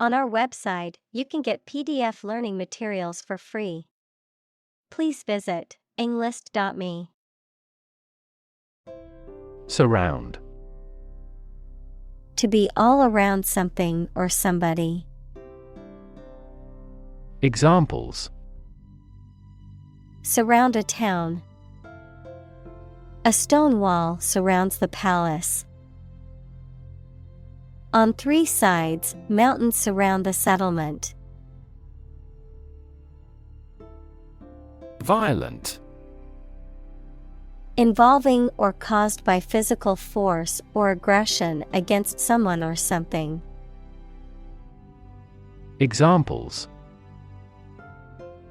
On our website, you can get PDF learning materials for free. Please visit englist.me. Surround. To be all around something or somebody. Examples: Surround a town. A stone wall surrounds the palace. On 3 sides, mountains surround the settlement. Violent. Involving or caused by physical force or aggression against someone or something. Examples: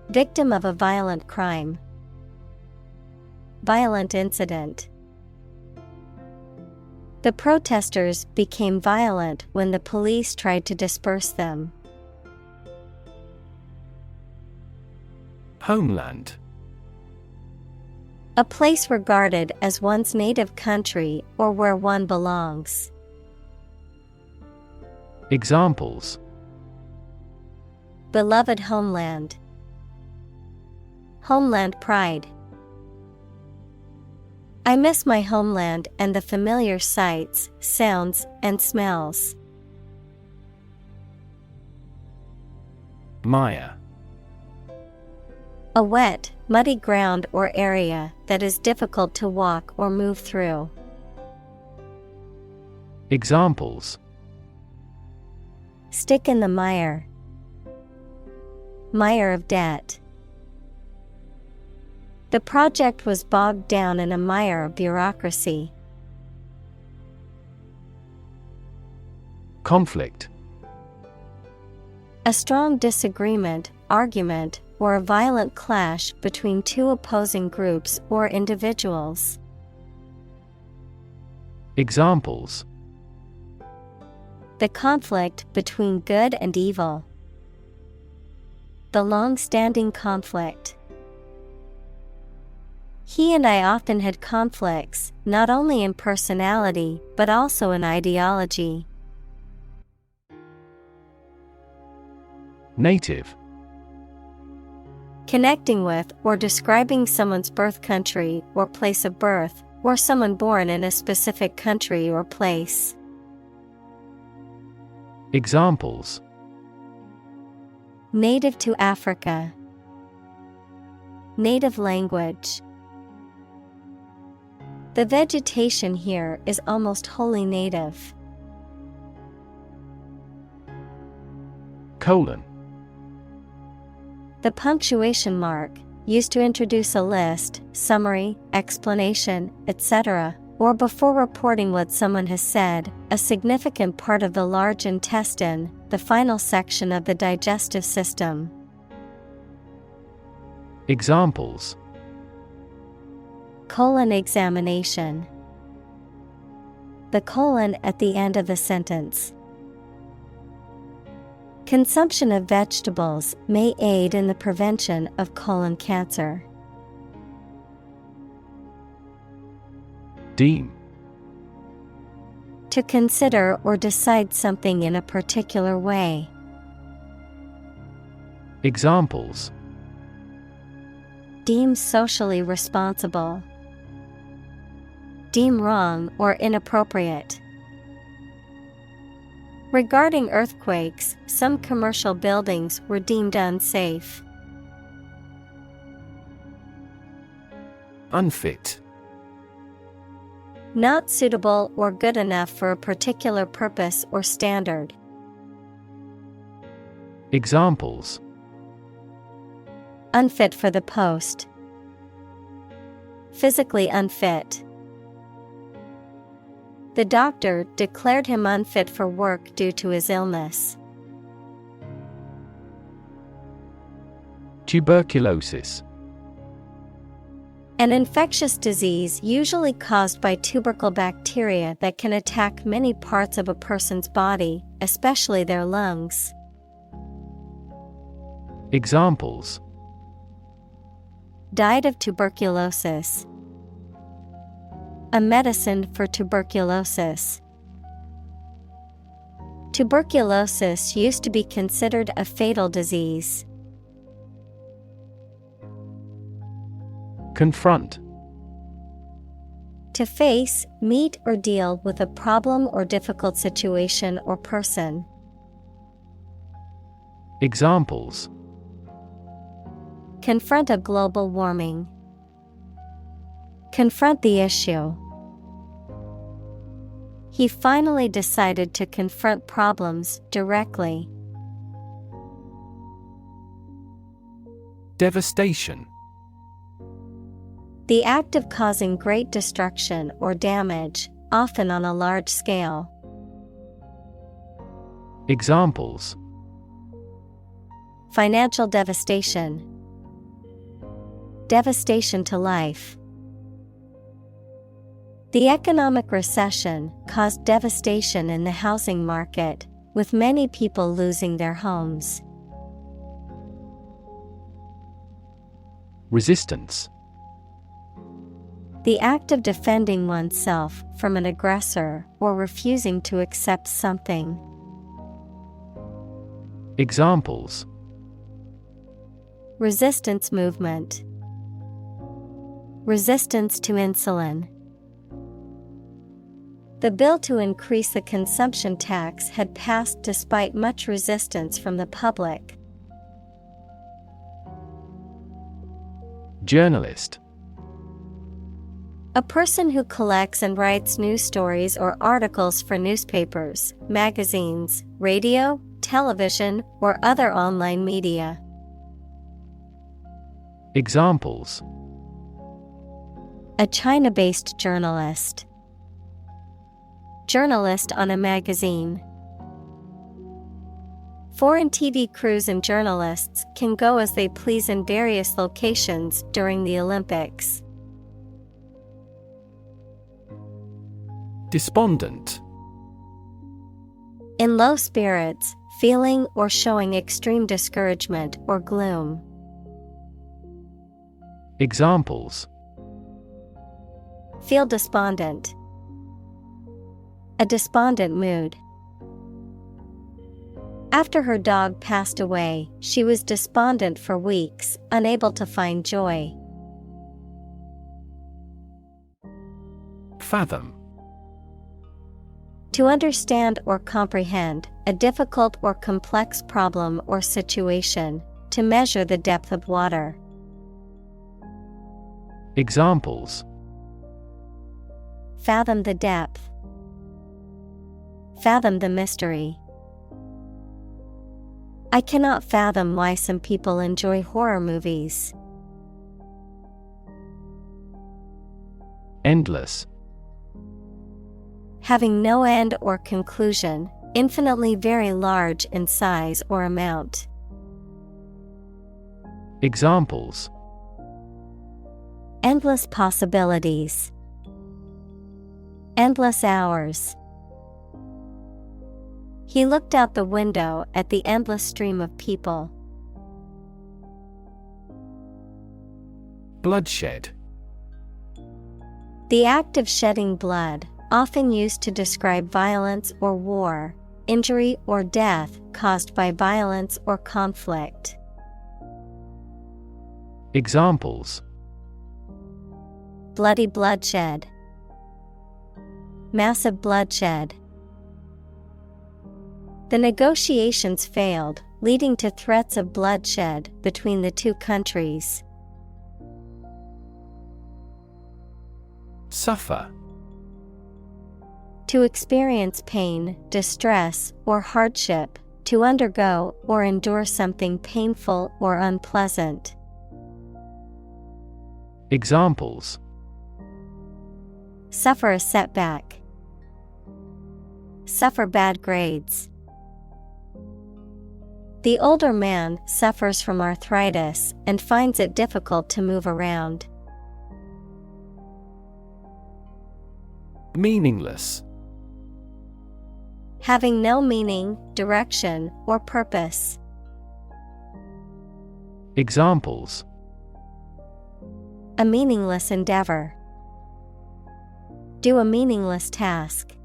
Victim of a violent crime. Violent incident. The protesters became violent when the police tried to disperse them. Homeland. A place regarded as one's native country or where one belongs. Examples: Beloved homeland. Homeland pride. I miss my homeland and the familiar sights, sounds, and smells. Mire. A wet, muddy ground or area that is difficult to walk or move through. Examples: Stick in the mire. Mire of debt. The project was bogged down in a mire of bureaucracy. Conflict. A strong disagreement, argument, or a violent clash between 2 opposing groups or individuals. Examples: The conflict between good and evil. The long-standing conflict. He and I often had conflicts, not only in personality, but also in ideology. Native. Connecting with or describing someone's birth country or place of birth, or someone born in a specific country or place. Examples: Native to Africa. Native language. The vegetation here is almost wholly native. Colon. The punctuation mark, used to introduce a list, summary, explanation, etc., or before reporting what someone has said, a significant part of the large intestine, the final section of the digestive system. Examples: Colon examination. The colon at the end of the sentence. Consumption of vegetables may aid in the prevention of colon cancer. Deem. To consider or decide something in a particular way. Examples: Deem socially responsible. Deem wrong or inappropriate. Regarding earthquakes, some commercial buildings were deemed unsafe. Unfit. Not suitable or good enough for a particular purpose or standard. Examples: Unfit for the post. Physically unfit. The doctor declared him unfit for work due to his illness. Tuberculosis. An infectious disease usually caused by tubercle bacteria that can attack many parts of a person's body, especially their lungs. Examples: Died of tuberculosis. A medicine for tuberculosis. Tuberculosis used to be considered a fatal disease. Confront. To face, meet, or deal with a problem or difficult situation or person. Examples: Confront a global warming. Confront the issue. He finally decided to confront problems directly. Devastation. The act of causing great destruction or damage, often on a large scale. Examples: Financial devastation. Devastation to life. The economic recession caused devastation in the housing market, with many people losing their homes. Resistance. The act of defending oneself from an aggressor or refusing to accept something. Examples: Resistance movement. Resistance to insulin. The bill to increase the consumption tax had passed despite much resistance from the public. Journalist. A person who collects and writes news stories or articles for newspapers, magazines, radio, television, or other online media. Examples: A China-based journalist. Journalist on a magazine. Foreign TV crews and journalists can go as they please in various locations during the Olympics. Despondent. In low spirits, feeling or showing extreme discouragement or gloom. Examples: Feel despondent. A despondent mood. After her dog passed away, she was despondent for weeks, unable to find joy. Fathom. To understand or comprehend a difficult or complex problem or situation, to measure the depth of water. Examples: Fathom the depth. Fathom the mystery. I cannot fathom why some people enjoy horror movies. Endless. Having no end or conclusion, infinitely very large in size or amount. Examples: Endless possibilities. Endless hours. He looked out the window at the endless stream of people. Bloodshed. The act of shedding blood, often used to describe violence or war, injury or death caused by violence or conflict. Examples: Bloody bloodshed. Massive bloodshed. The negotiations failed, leading to threats of bloodshed between the two countries. Suffer. To experience pain, distress, or hardship, to undergo or endure something painful or unpleasant. Examples: Suffer a setback. Suffer bad grades. The older man suffers from arthritis and finds it difficult to move around. Meaningless. Having no meaning, direction, or purpose. Examples: A meaningless endeavor. Do a meaningless task.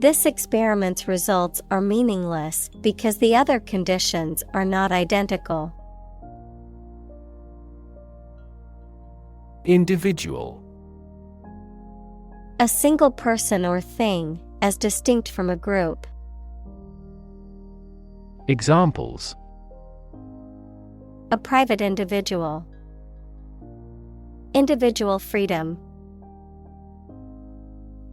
This experiment's results are meaningless because the other conditions are not identical. Individual. A single person or thing, as distinct from a group. Examples: A private individual. Individual freedom.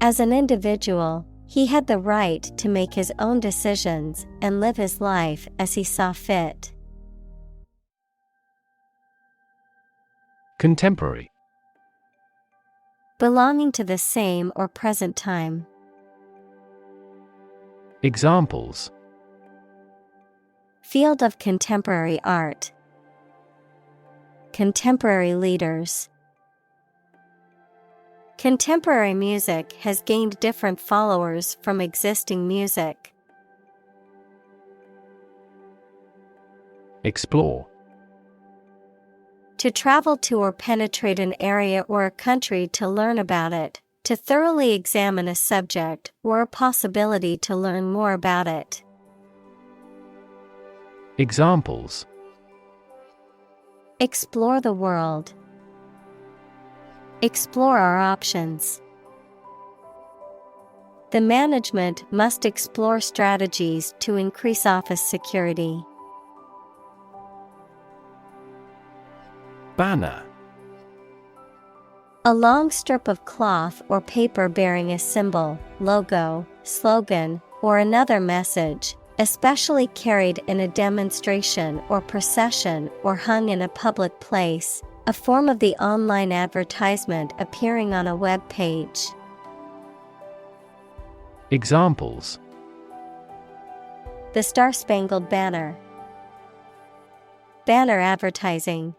As an individual, he had the right to make his own decisions and live his life as he saw fit. Contemporary. Belonging to the same or present time. Examples: Field of contemporary art. Contemporary leaders. Contemporary music has gained different followers from existing music. Explore. To travel to or penetrate an area or a country to learn about it, to thoroughly examine a subject or a possibility to learn more about it. Examples: Explore the world. Explore our options. The management must explore strategies to increase office security. Banner. A long strip of cloth or paper bearing a symbol, logo, slogan, or another message, especially carried in a demonstration or procession or hung in a public place, a form of the online advertisement appearing on a web page. Examples: The Star-Spangled Banner. Banner advertising.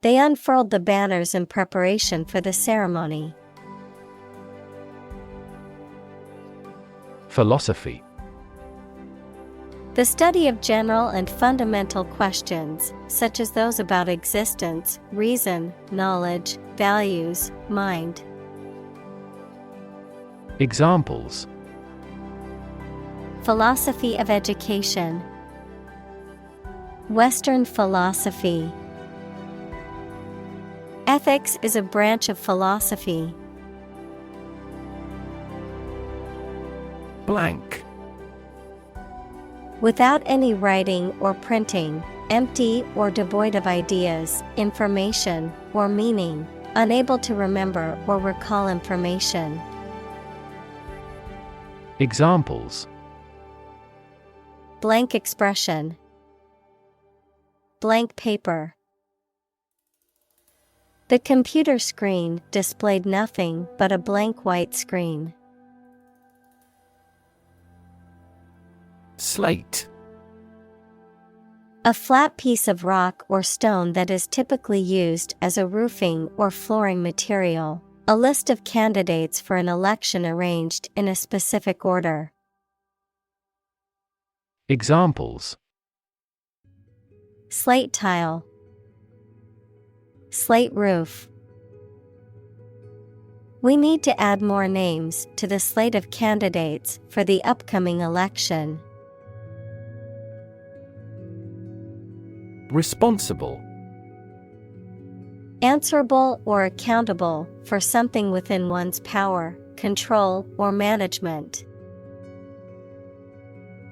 They unfurled the banners in preparation for the ceremony. Philosophy. The study of general and fundamental questions, such as those about existence, reason, knowledge, values, mind. Examples: Philosophy of education. Western philosophy. Ethics is a branch of philosophy. Blank. Without any writing or printing, empty or devoid of ideas, information, or meaning, unable to remember or recall information. Examples: Blank expression. Blank paper. The computer screen displayed nothing but a blank white screen. Slate. A flat piece of rock or stone that is typically used as a roofing or flooring material. A list of candidates for an election arranged in a specific order. Examples: Slate tile. Slate roof. We need to add more names to the slate of candidates for the upcoming election. Responsible. Answerable or accountable for something within one's power, control, or management.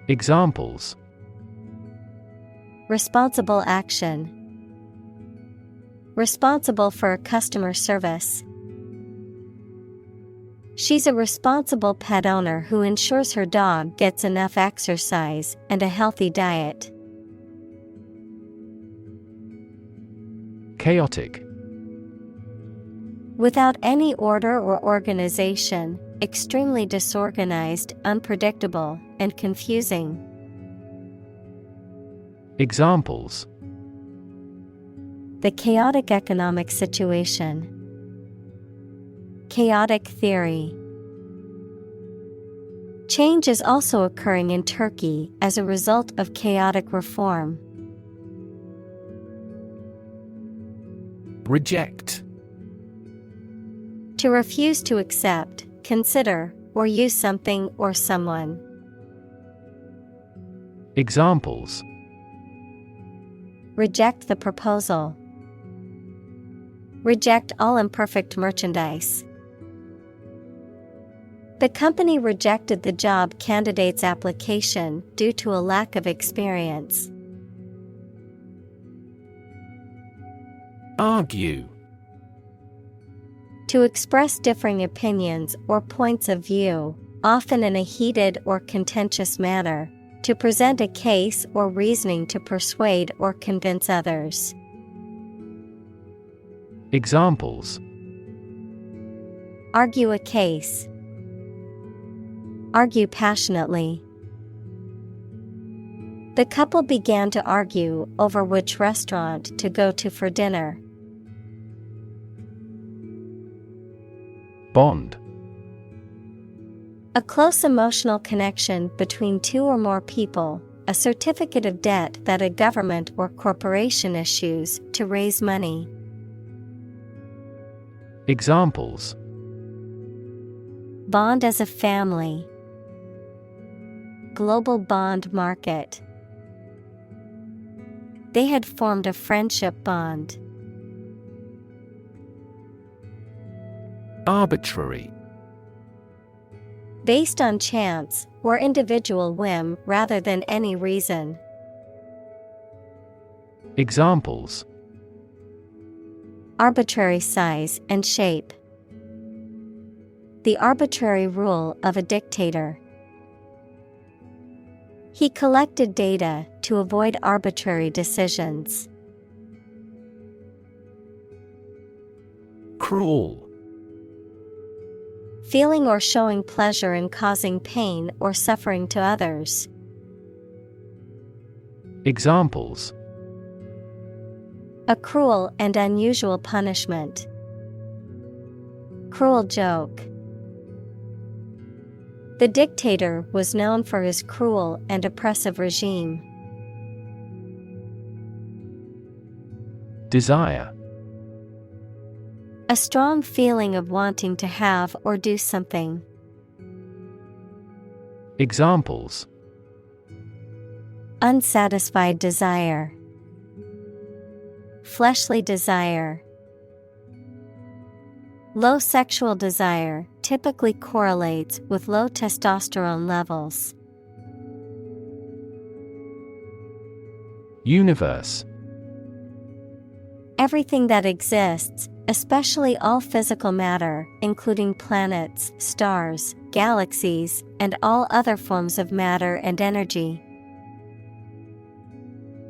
Examples: Responsible action. Responsible for customer service. She's a responsible pet owner who ensures her dog gets enough exercise and a healthy diet. Chaotic. Without any order or organization, extremely disorganized, unpredictable, and confusing. Examples: The chaotic economic situation. Chaotic theory. Change is also occurring in Turkey as a result of chaotic reform. Reject. To refuse to accept, consider, or use something or someone. Examples: Reject the proposal. Reject all imperfect merchandise. The company rejected the job candidate's application due to a lack of experience. Argue. To express differing opinions or points of view, often in a heated or contentious manner, to present a case or reasoning to persuade or convince others. Examples: Argue a case. Argue passionately. The couple began to argue over which restaurant to go to for dinner. Bond. A close emotional connection between two or more people, a certificate of debt that a government or corporation issues to raise money. Examples: Bond as a family. Global bond market. They had formed a friendship bond. Arbitrary. Based on chance or individual whim rather than any reason. Examples: Arbitrary size and shape. The arbitrary rule of a dictator. He collected data to avoid arbitrary decisions. Cruel. Feeling or showing pleasure in causing pain or suffering to others. Examples: A cruel and unusual punishment. Cruel joke. The dictator was known for his cruel and oppressive regime. Desire. A strong feeling of wanting to have or do something. Examples: Unsatisfied desire. Fleshly desire. Low sexual desire typically correlates with low testosterone levels. Universe. Everything that exists, especially all physical matter, including planets, stars, galaxies, and all other forms of matter and energy.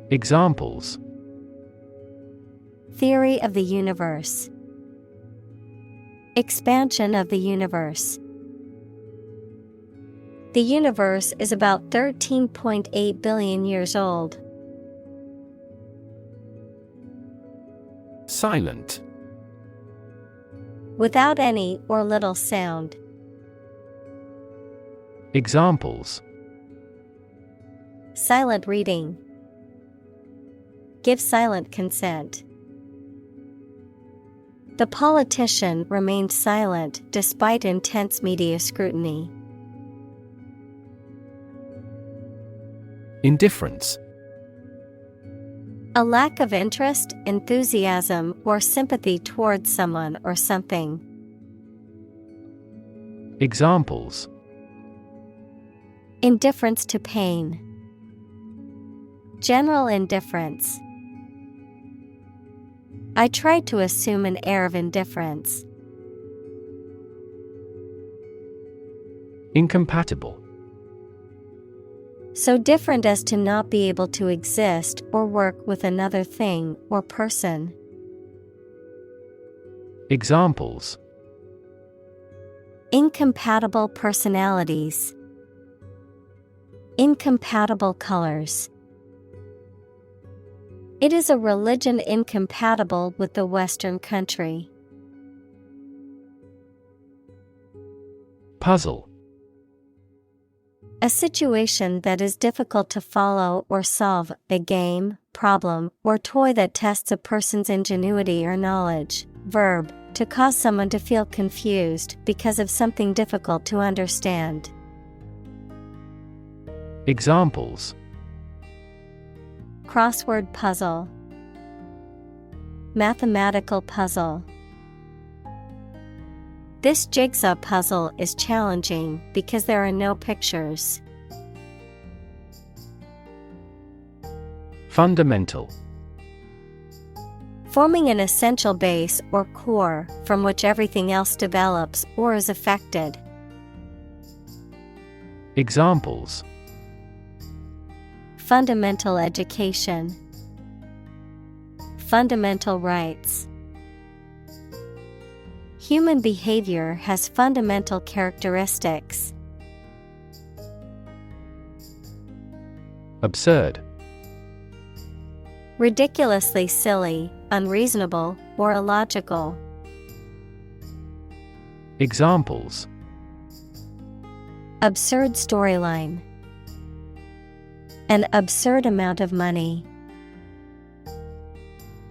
Examples: Theory of the universe. Expansion of the universe. The universe is about 13.8 billion years old. Silent. Without any or little sound. Examples: Silent reading. Give silent consent. The politician remained silent despite intense media scrutiny. Indifference. A lack of interest, enthusiasm, or sympathy towards someone or something. Examples: Indifference to pain. General indifference. I tried to assume an air of indifference. Incompatible. So different as to not be able to exist or work with another thing or person. Examples: Incompatible personalities. Incompatible colors. It is a religion incompatible with the Western country. Puzzle. A situation that is difficult to follow or solve, a game, problem, or toy that tests a person's ingenuity or knowledge. Verb, to cause someone to feel confused because of something difficult to understand. Examples: Crossword puzzle. Mathematical puzzle. This jigsaw puzzle is challenging because there are no pictures. Fundamental. Forming an essential base or core from which everything else develops or is affected. Examples: Fundamental education. Fundamental rights. Human behavior has fundamental characteristics. Absurd. Ridiculously silly, unreasonable, or illogical. Examples: Absurd storyline. An absurd amount of money.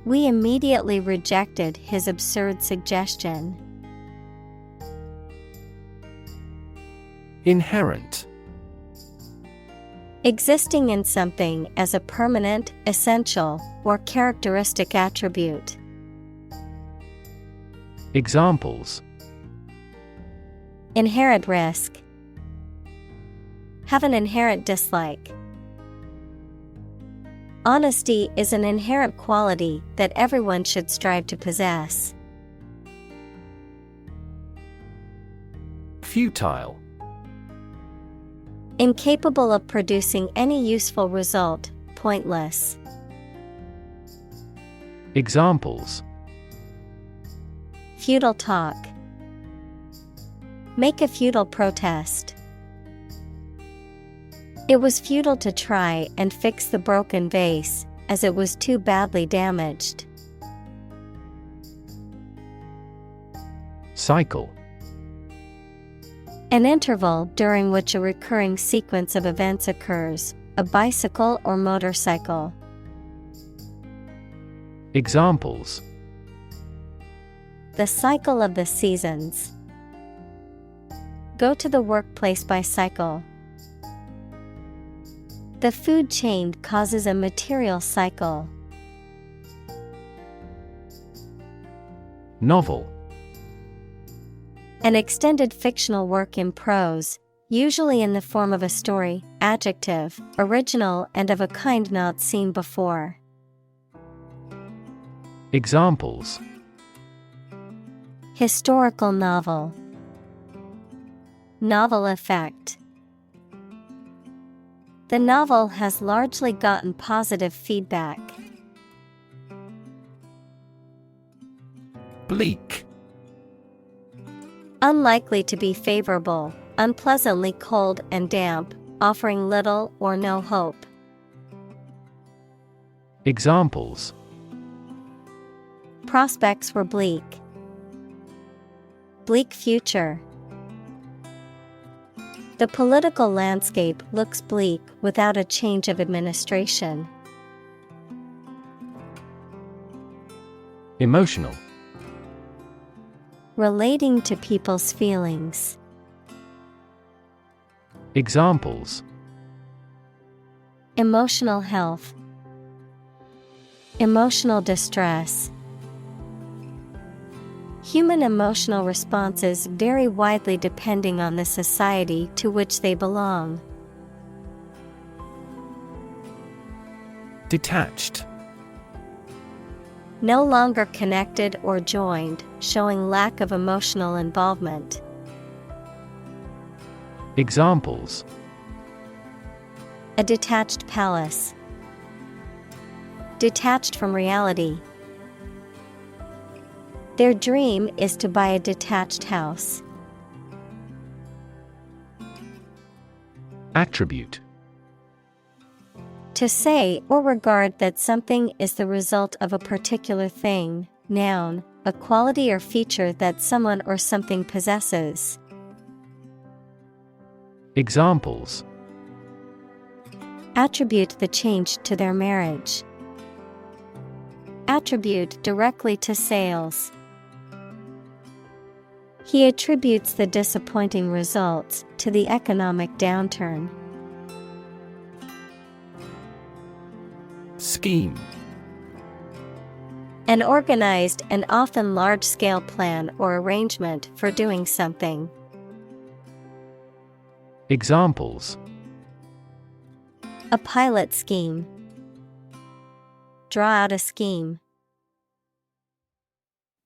We immediately rejected his absurd suggestion. Inherent. Existing in something as a permanent, essential, or characteristic attribute. Examples: Inherent risk. Have an inherent dislike. Honesty is an inherent quality that everyone should strive to possess. Futile. Incapable of producing any useful result, pointless. Examples: Futile talk. Make a futile protest. It was futile to try and fix the broken vase, as it was too badly damaged. Cycle. An interval during which a recurring sequence of events occurs, a bicycle or motorcycle. Examples: The cycle of the seasons. Go to the workplace by cycle. The food chain causes a material cycle. Novel. An extended fictional work in prose, usually in the form of a story. Adjective, original and of a kind not seen before. Examples: Historical novel. Novel effect. The novel has largely gotten positive feedback. Bleak. Unlikely to be favorable, unpleasantly cold and damp, offering little or no hope. Examples: Prospects were bleak. Bleak future. The political landscape looks bleak without a change of administration. Emotional. Relating to people's feelings. Examples: Emotional health. Emotional distress. Human emotional responses vary widely depending on the society to which they belong. Detached. No longer connected or joined, showing lack of emotional involvement. Examples: A detached palace. Detached from reality. Their dream is to buy a detached house. Attribute. To say or regard that something is the result of a particular thing. Noun, a quality or feature that someone or something possesses. Examples: Attribute the change to their marriage. Attribute directly to sales. He attributes the disappointing results to the economic downturn. Scheme. An organized and often large-scale plan or arrangement for doing something. Examples: A pilot scheme. Draw out a scheme.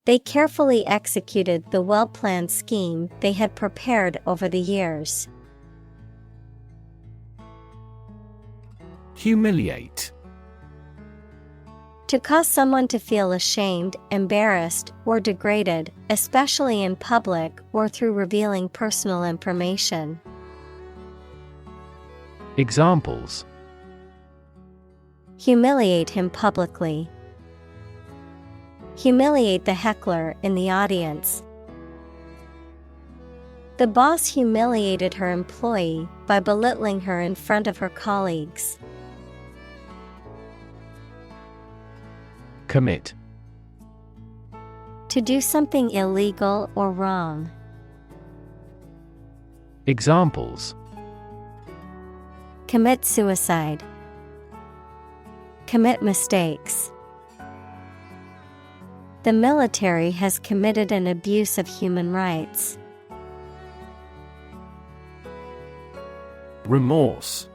They carefully executed the well-planned scheme they had prepared over the years. Humiliate. To cause someone to feel ashamed, embarrassed, or degraded, especially in public or through revealing personal information. Examples: Humiliate him publicly. Humiliate the heckler in the audience. The boss humiliated her employee by belittling her in front of her colleagues. Commit. To do something illegal or wrong. Examples: Commit suicide. Commit mistakes. The military has committed an abuse of human rights. Remorse.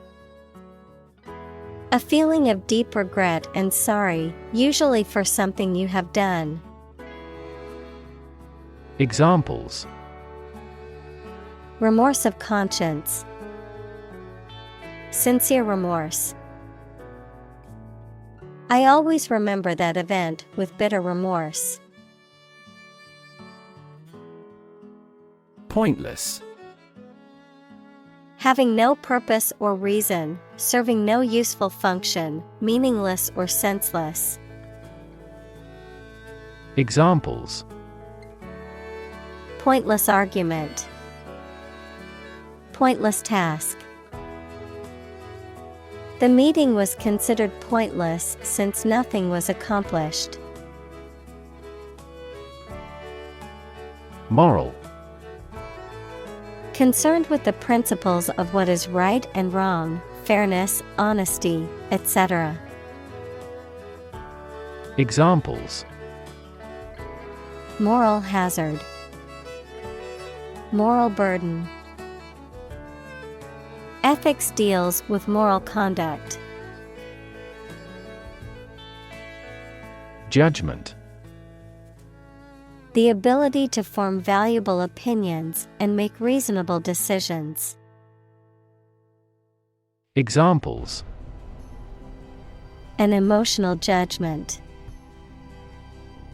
A feeling of deep regret and sorry, usually for something you have done. Examples: Remorse of conscience. Sincere remorse. I always remember that event with bitter remorse. Pointless. Having no purpose or reason, serving no useful function, meaningless or senseless. Examples: Pointless argument. Pointless task. The meeting was considered pointless since nothing was accomplished. Moral. Concerned with the principles of what is right and wrong, fairness, honesty, etc. Examples: Moral hazard. Moral burden. Ethics deals with moral conduct. Judgment. The ability to form valuable opinions and make reasonable decisions. Examples: An emotional judgment.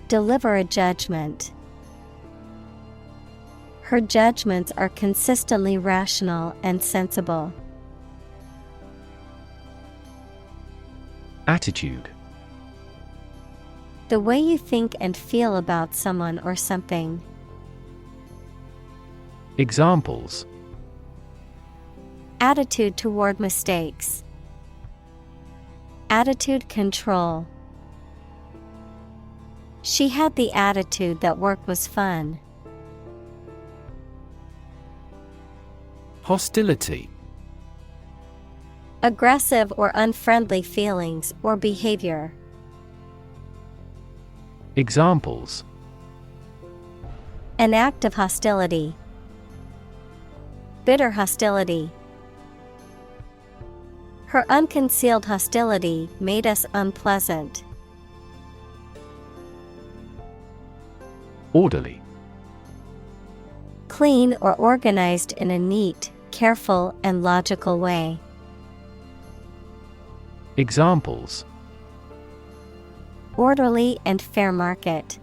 Deliver a judgment. Her judgments are consistently rational and sensible. Attitude. The way you think and feel about someone or something. Examples: Attitude toward mistakes. Attitude control. She had the attitude that work was fun. Hostility. Aggressive or unfriendly feelings or behavior. Examples: An act of hostility. Bitter hostility. Her unconcealed hostility made us unpleasant. Orderly. Clean or organized in a neat, careful, and logical way. Examples: Orderly and fair market.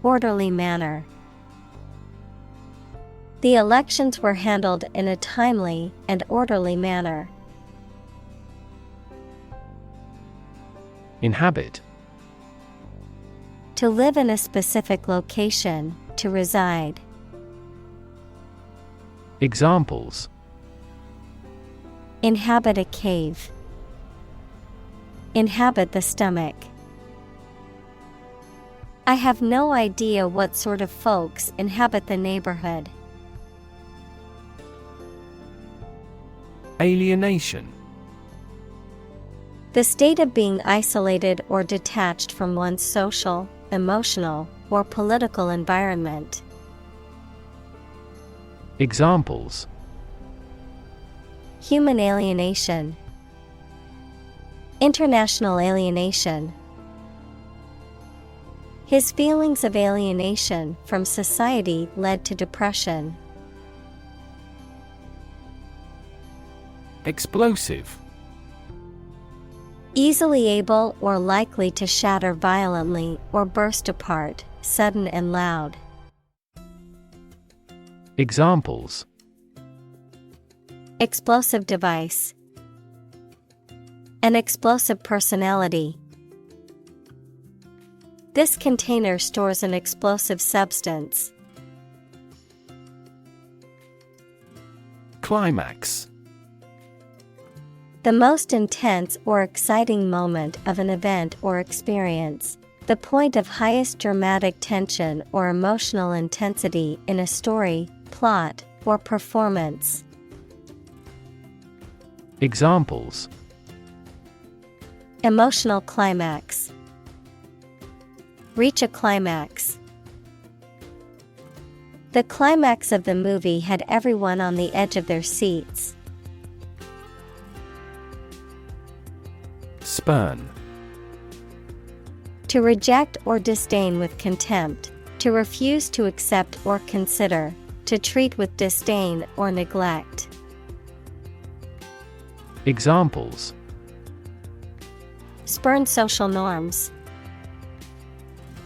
Orderly manner. The elections were handled in a timely and orderly manner. Inhabit. To live in a specific location, to reside. Examples: Inhabit a cave. Inhabit the stomach. I have no idea what sort of folks inhabit the neighborhood. Alienation. The state of being isolated or detached from one's social, emotional, or political environment. Examples: Human alienation, international alienation. His feelings of alienation from society led to depression. Explosive. Easily able or likely to shatter violently or burst apart, sudden and loud. Examples: Explosive device, an explosive personality. This container stores an explosive substance. Climax. The most intense or exciting moment of an event or experience. The point of highest dramatic tension or emotional intensity in a story, plot, or performance. Examples: Emotional climax. Reach a climax. The climax of the movie had everyone on the edge of their seats. Spurn. To reject or disdain with contempt, to refuse to accept or consider, to treat with disdain or neglect. Examples: Spurn social norms.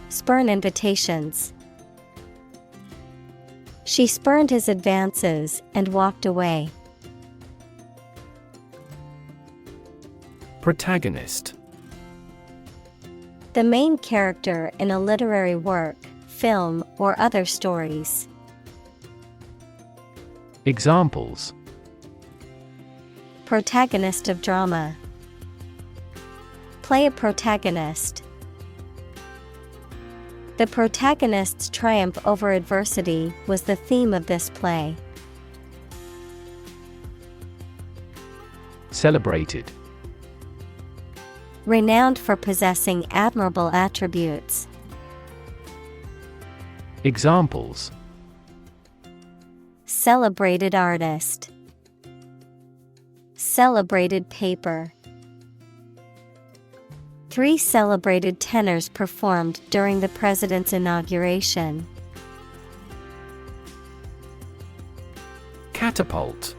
Spurn invitations. She spurned his advances and walked away. Protagonist. The main character in a literary work, film, or other stories. Examples: Protagonist of drama. Play a protagonist. The protagonist's triumph over adversity was the theme of this play. Celebrated. Renowned for possessing admirable attributes. Examples: Celebrated artist. Celebrated paper. 3 celebrated tenors performed during the president's inauguration. Catapult.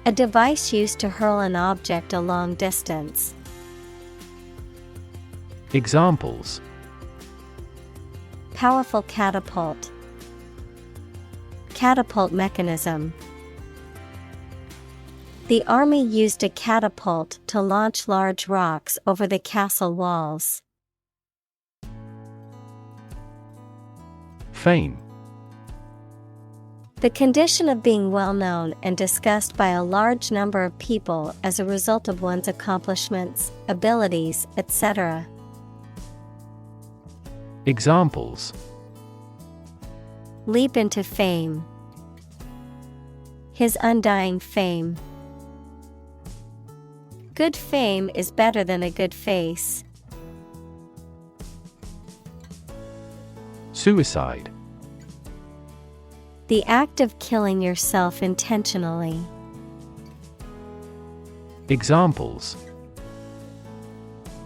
A device used to hurl an object a long distance. Examples: Powerful catapult. Catapult mechanism. The army used a catapult to launch large rocks over the castle walls. Fame. The condition of being well known and discussed by a large number of people as a result of one's accomplishments, abilities, etc. Examples: Leap into fame. His undying fame. Good fame is better than a good face. Suicide. The act of killing yourself intentionally. Examples: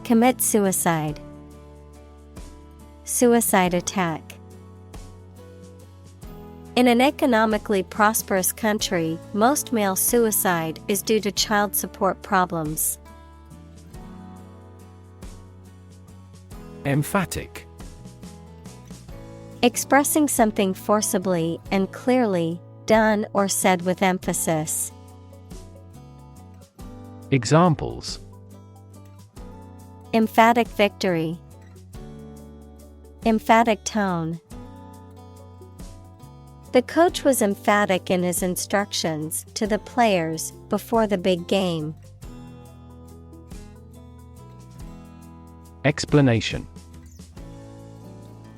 Commit suicide. Suicide attack. In an economically prosperous country, most male suicide is due to child support problems. Emphatic. Expressing something forcibly and clearly, done or said with emphasis. Examples: Emphatic victory. Emphatic tone. The coach was emphatic in his instructions to the players before the big game. Explanation.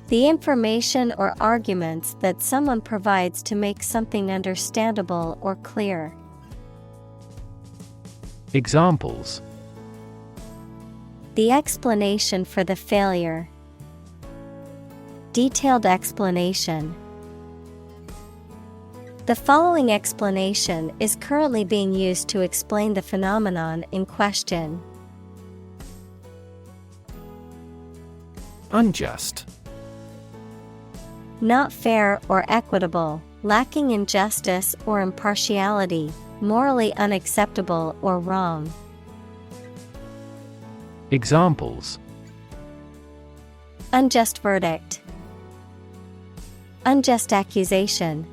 The information or arguments that someone provides to make something understandable or clear. Examples: The explanation for the failure. Detailed explanation. The following explanation is currently being used to explain the phenomenon in question. Unjust. Not fair or equitable, lacking in justice or impartiality, morally unacceptable or wrong. Examples: Unjust verdict. Unjust accusation.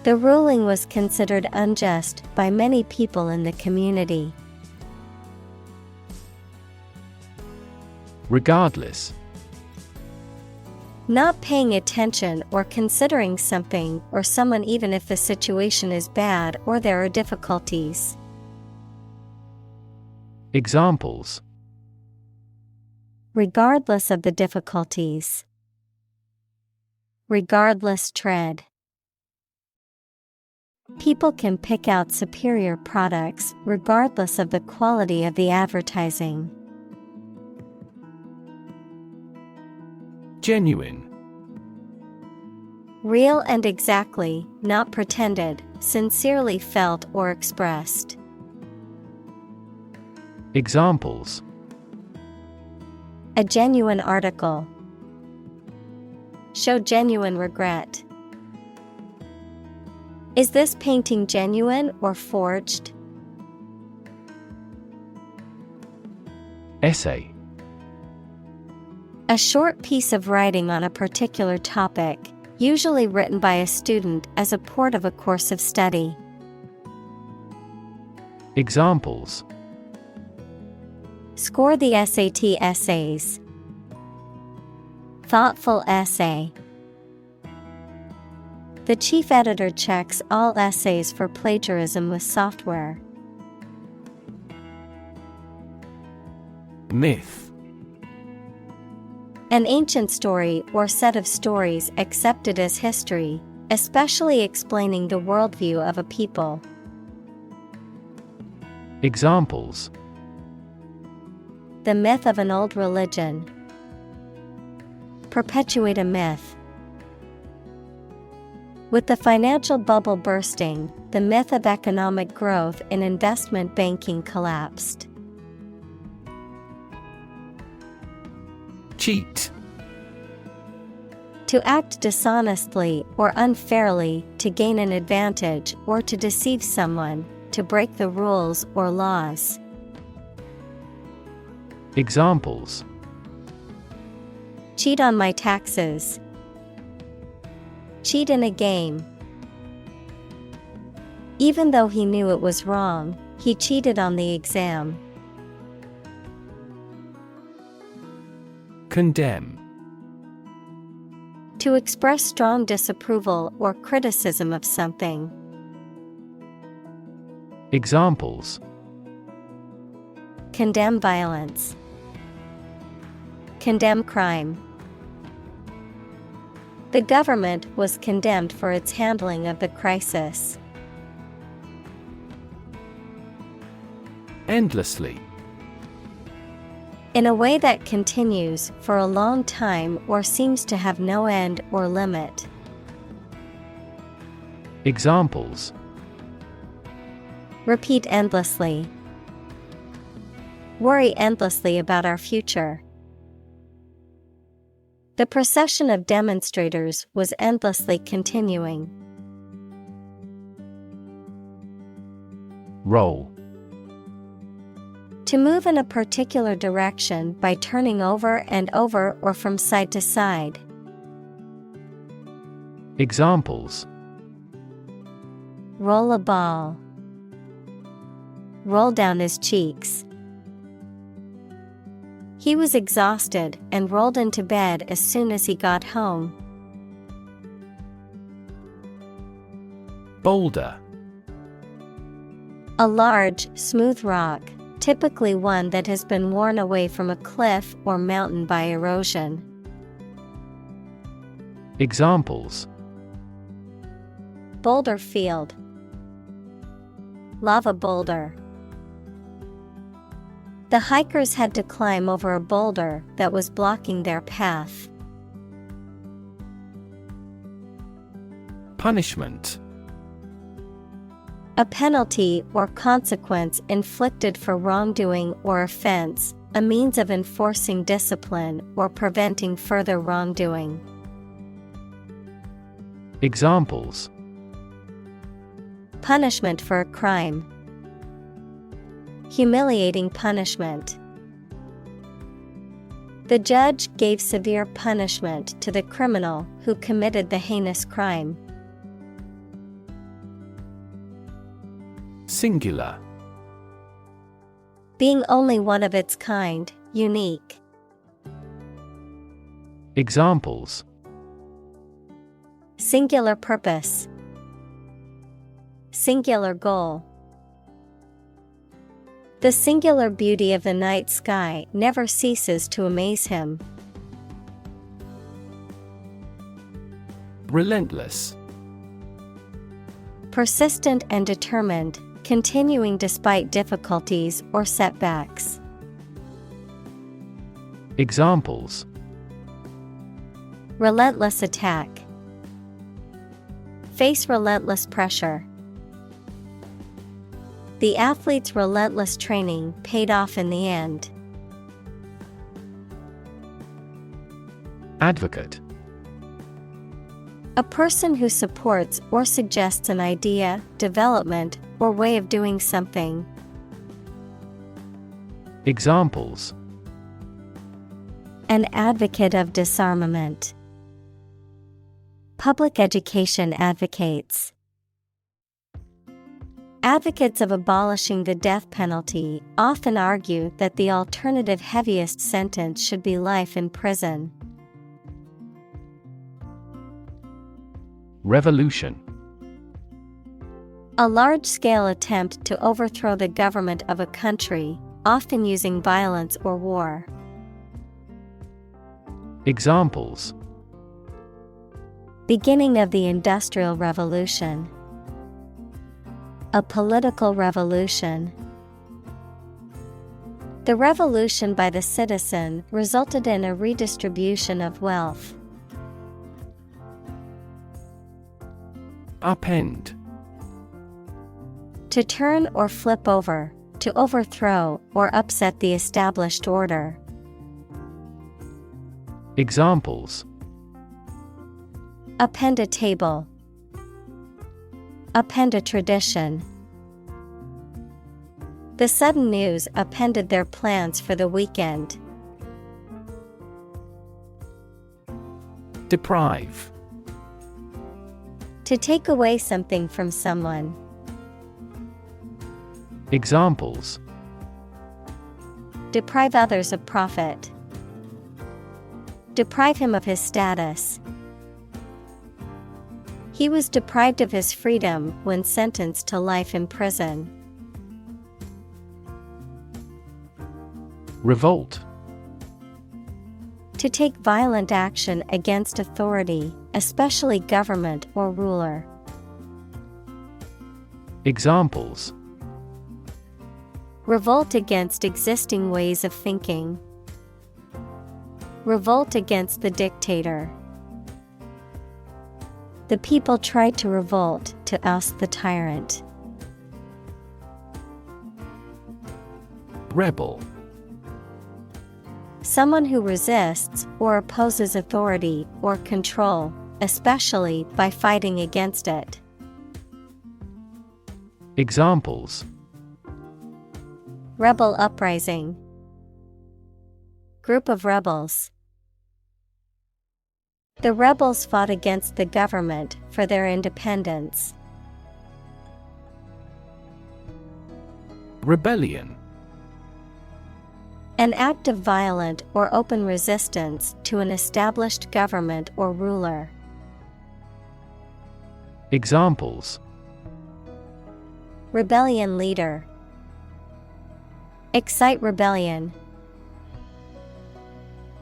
The ruling was considered unjust by many people in the community. Regardless. Not paying attention or considering something or someone even if the situation is bad or there are difficulties. Examples: Regardless of the difficulties. Regardless tread. People can pick out superior products regardless of the quality of the advertising. Genuine. Real and exactly, not pretended, sincerely felt or expressed. Examples: A genuine article. Show genuine regret. Is this painting genuine or forged? Essay. A short piece of writing on a particular topic, usually written by a student as a part of a course of study. Examples: Score the SAT essays. Thoughtful essay. The chief editor checks all essays for plagiarism with software. Myth. An ancient story or set of stories accepted as history, especially explaining the worldview of a people. Examples: The myth of an old religion. Perpetuate a myth. With the financial bubble bursting, the myth of economic growth in investment banking collapsed. Cheat. To act dishonestly or unfairly to gain an advantage or to deceive someone, to break the rules or laws. Examples: Cheat on my taxes. Cheat in a game. Even though he knew it was wrong, he cheated on the exam. Condemn. To express strong disapproval or criticism of something. Examples: Condemn violence. Condemn crime. The government was condemned for its handling of the crisis. Endlessly. In a way that continues for a long time or seems to have no end or limit. Examples: Repeat endlessly. Worry endlessly about our future. The procession of demonstrators was endlessly continuing. Roll. To move in a particular direction by turning over and over or from side to side. Examples: Roll a ball. Roll down his cheeks. He was exhausted and rolled into bed as soon as he got home. Boulder. A large, smooth rock, typically one that has been worn away from a cliff or mountain by erosion. Examples: Boulder field, lava boulder. The hikers had to climb over a boulder that was blocking their path. Punishment. A penalty or consequence inflicted for wrongdoing or offense, a means of enforcing discipline or preventing further wrongdoing. Examples: Punishment for a crime. Humiliating punishment. The judge gave severe punishment to the criminal who committed the heinous crime. Singular. Being only one of its kind, unique. Examples: Singular purpose. Singular goal. The singular beauty of the night sky never ceases to amaze him. Relentless. Persistent and determined, continuing despite difficulties or setbacks. Examples: Relentless attack. Face relentless pressure. The athlete's relentless training paid off in the end. Advocate. A person who supports or suggests an idea, development, or way of doing something. Examples: An advocate of disarmament. Public education advocates. Advocates of abolishing the death penalty often argue that the alternative heaviest sentence should be life in prison. Revolution. A large-scale attempt to overthrow the government of a country, often using violence or war. Examples: Beginning of the Industrial Revolution. A political revolution. The revolution by the citizen resulted in a redistribution of wealth. Upend. To turn or flip over, to overthrow or upset the established order. Examples: Append a table. Append a tradition. The sudden news upended their plans for the weekend. Deprive. To take away something from someone. Examples: Deprive others of profit. Deprive him of his status. He was deprived of his freedom when sentenced to life in prison. Revolt. To take violent action against authority, especially government or ruler. Examples: Revolt against existing ways of thinking. Revolt against the dictator. The people tried to revolt to oust the tyrant. Rebel. Someone who resists or opposes authority or control, especially by fighting against it. Examples: Rebel uprising. Group of rebels. The rebels fought against the government for their independence. Rebellion. An act of violent or open resistance to an established government or ruler. Examples: Rebellion leader. Excite rebellion.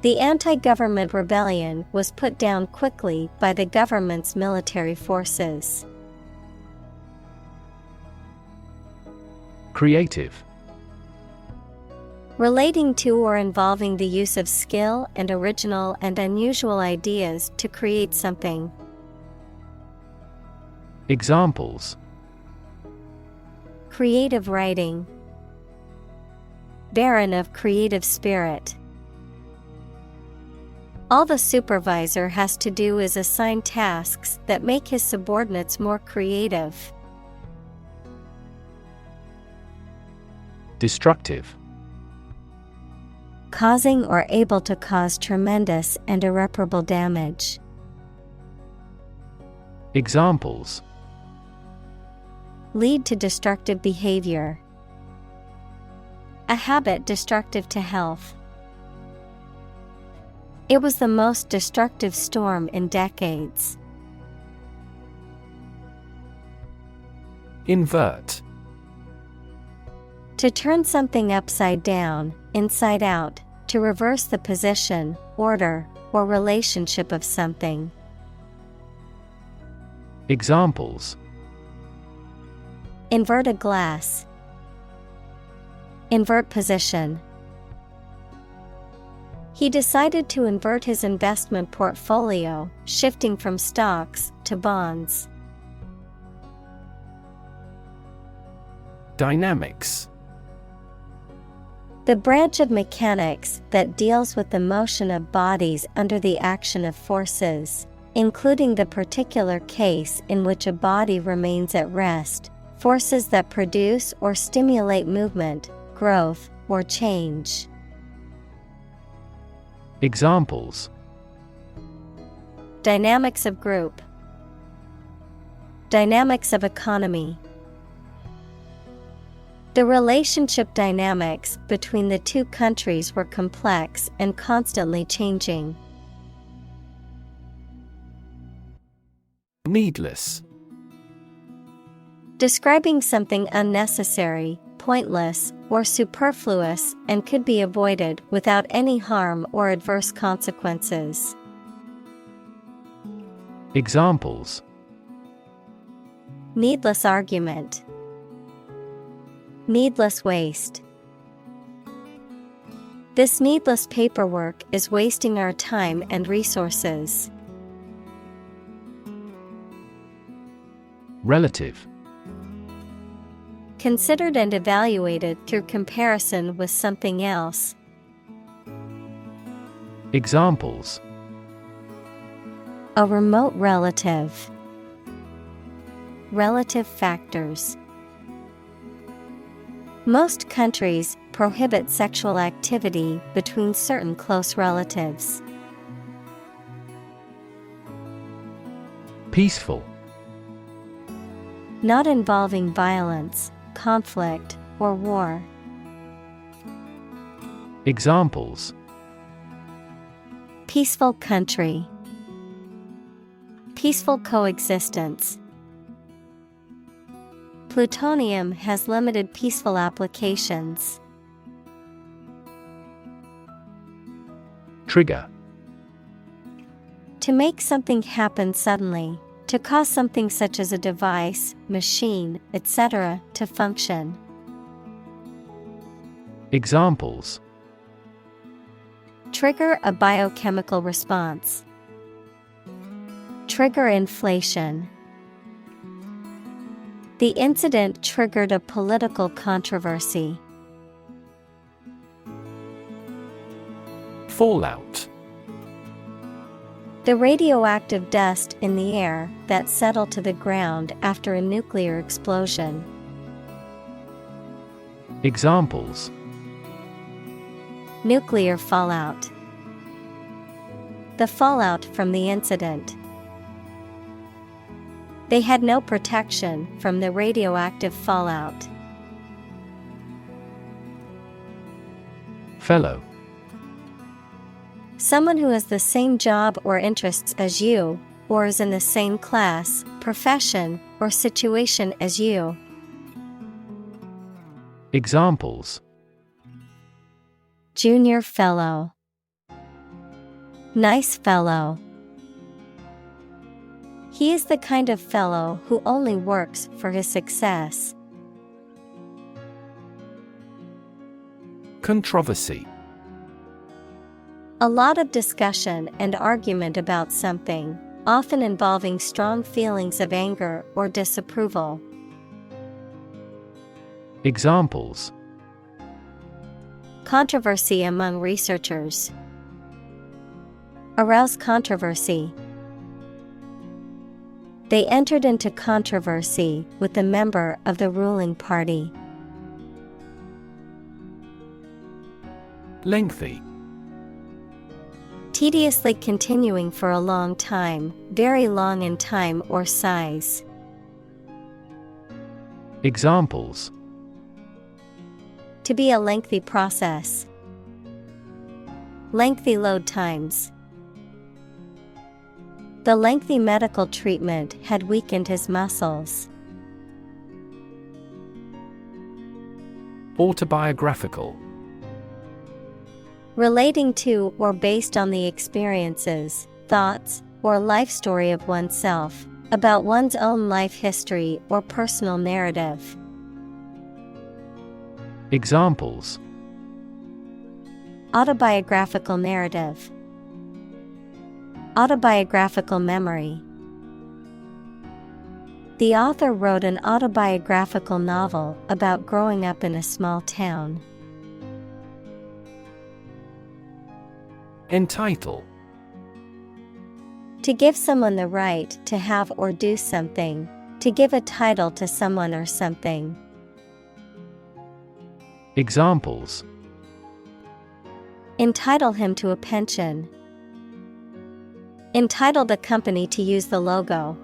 The anti-government rebellion was put down quickly by the government's military forces. Creative. Relating to or involving the use of skill and original and unusual ideas to create something. Examples: Creative writing. Barren of creative spirit. All the supervisor has to do is assign tasks that make his subordinates more creative. Destructive. Causing or able to cause tremendous and irreparable damage. Examples: Lead to destructive behavior. A habit destructive to health. It was the most destructive storm in decades. Invert. To turn something upside down, inside out, to reverse the position, order, or relationship of something. Examples: Invert a glass. Invert position. He decided to invert his investment portfolio, shifting from stocks to bonds. Dynamics. The branch of mechanics that deals with the motion of bodies under the action of forces, including the particular case in which a body remains at rest, forces that produce or stimulate movement, growth, or change. Examples: Dynamics of group. Dynamics of economy. The relationship dynamics between the two countries were complex and constantly changing. Needless. Describing something unnecessary, pointless, or superfluous and could be avoided without any harm or adverse consequences. Examples: Needless argument. Needless waste. This needless paperwork is wasting our time and resources. Relative. Considered and evaluated through comparison with something else. Examples: A remote relative. Relative factors. Most countries prohibit sexual activity between certain close relatives. Peaceful. Not involving violence, conflict, or war. Examples: Peaceful country. Peaceful coexistence. Plutonium has limited peaceful applications. Trigger. To make something happen suddenly. To cause something such as a device, machine, etc. to function. Examples: Trigger a biochemical response. Trigger inflation. The incident triggered a political controversy. Fallout. The radioactive dust in the air that settled to the ground after a nuclear explosion. Examples: Nuclear fallout. The fallout from the incident. They had no protection from the radioactive fallout. Fellow. Someone who has the same job or interests as you, or is in the same class, profession, or situation as you. Examples: Junior fellow. Nice fellow. He is the kind of fellow who only works for his success. Controversy. A lot of discussion and argument about something, often involving strong feelings of anger or disapproval. Examples: Controversy among researchers. Arouse controversy. They entered into controversy with a member of the ruling party. Lengthy. Tediously continuing for a long time, very long in time or size. Examples: To be a lengthy process. Lengthy load times. The lengthy medical treatment had weakened his muscles. Autobiographical. Relating to or based on the experiences, thoughts, or life story of oneself, about one's own life history or personal narrative. Examples: Autobiographical narrative. Autobiographical memory. The author wrote an autobiographical novel about growing up in a small town. Entitle. To give someone the right to have or do something, to give a title to someone or something. Examples: Entitle him to a pension. Entitle the company to use the logo.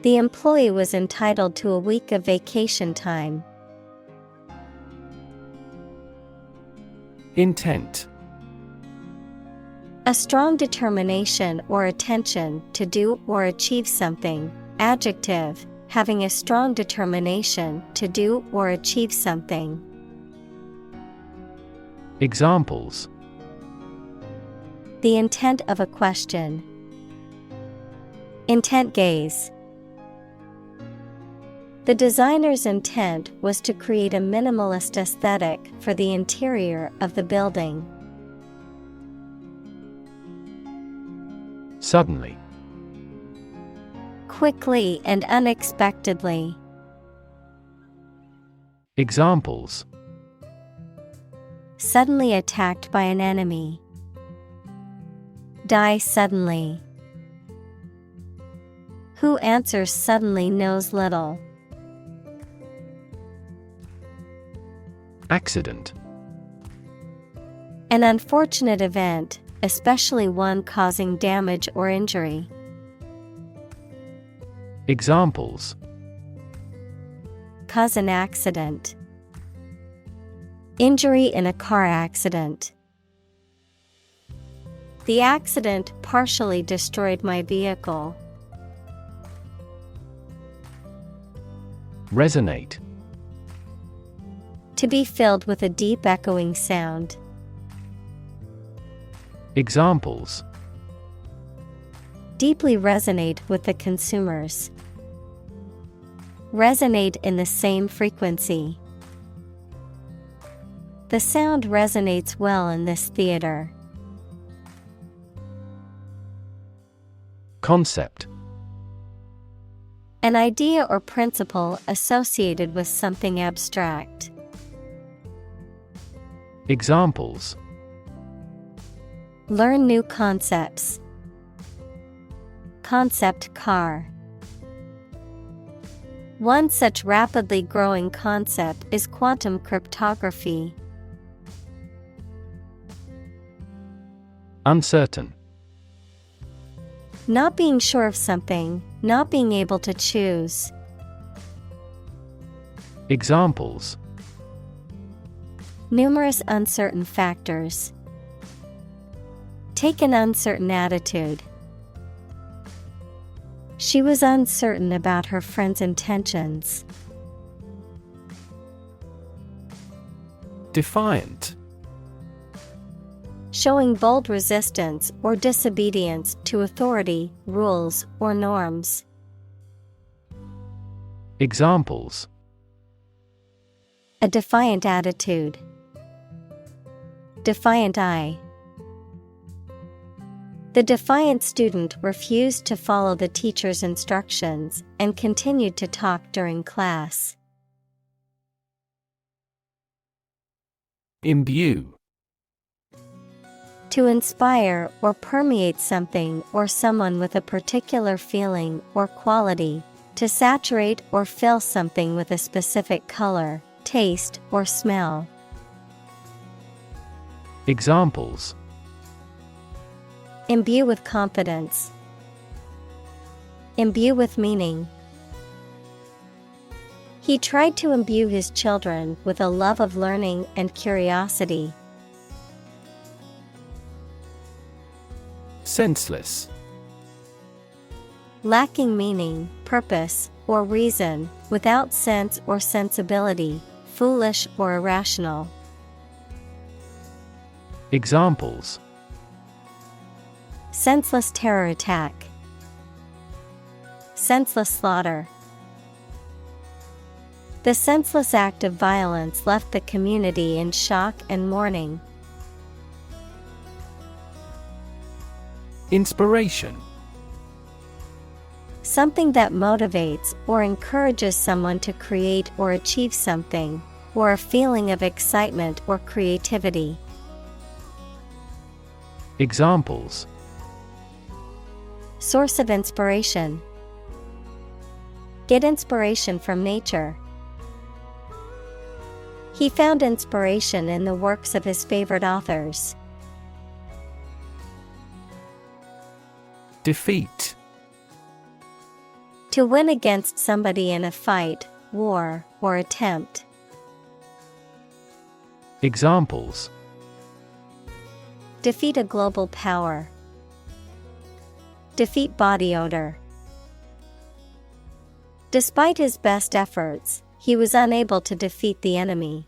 The employee was entitled to a week of vacation time. Intent. A strong determination or attention to do or achieve something. Adjective, having a strong determination to do or achieve something. Examples: The intent of a question. Intent gaze. The designer's intent was to create a minimalist aesthetic for the interior of the building. Suddenly. Quickly and unexpectedly. Examples: Suddenly attacked by an enemy. Die suddenly. Who answers suddenly knows little. Accident. An unfortunate event, especially one causing damage or injury. Examples: Cause an accident. Injury in a car accident. The accident partially destroyed my vehicle. Resonate. To be filled with a deep echoing sound. Examples: Deeply resonate with the consumers. Resonate in the same frequency. The sound resonates well in this theater. Concept. An idea or principle associated with something abstract. Examples: Learn new concepts. Concept car. One such rapidly growing concept is quantum cryptography. Uncertain. Not being sure of something, not being able to choose. Examples: Numerous uncertain factors. Take an uncertain attitude. She was uncertain about her friend's intentions. Defiant. Showing bold resistance or disobedience to authority, rules, or norms. Examples: A defiant attitude. Defiant eye. The defiant student refused to follow the teacher's instructions and continued to talk during class. Imbue. To inspire or permeate something or someone with a particular feeling or quality, to saturate or fill something with a specific color, taste, or smell. Examples: Imbue with confidence. Imbue with meaning. He tried to imbue his children with a love of learning and curiosity. Senseless. Lacking meaning, purpose, or reason, without sense or sensibility, foolish or irrational. Examples: Senseless terror attack. Senseless slaughter. The senseless act of violence left the community in shock and mourning. Inspiration. Something that motivates or encourages someone to create or achieve something, or a feeling of excitement or creativity. Examples: Source of inspiration. Get inspiration from nature. He found inspiration in the works of his favorite authors. Defeat. To win against somebody in a fight, war, or attempt. Examples: Defeat a global power. Defeat body odor. Despite his best efforts, he was unable to defeat the enemy.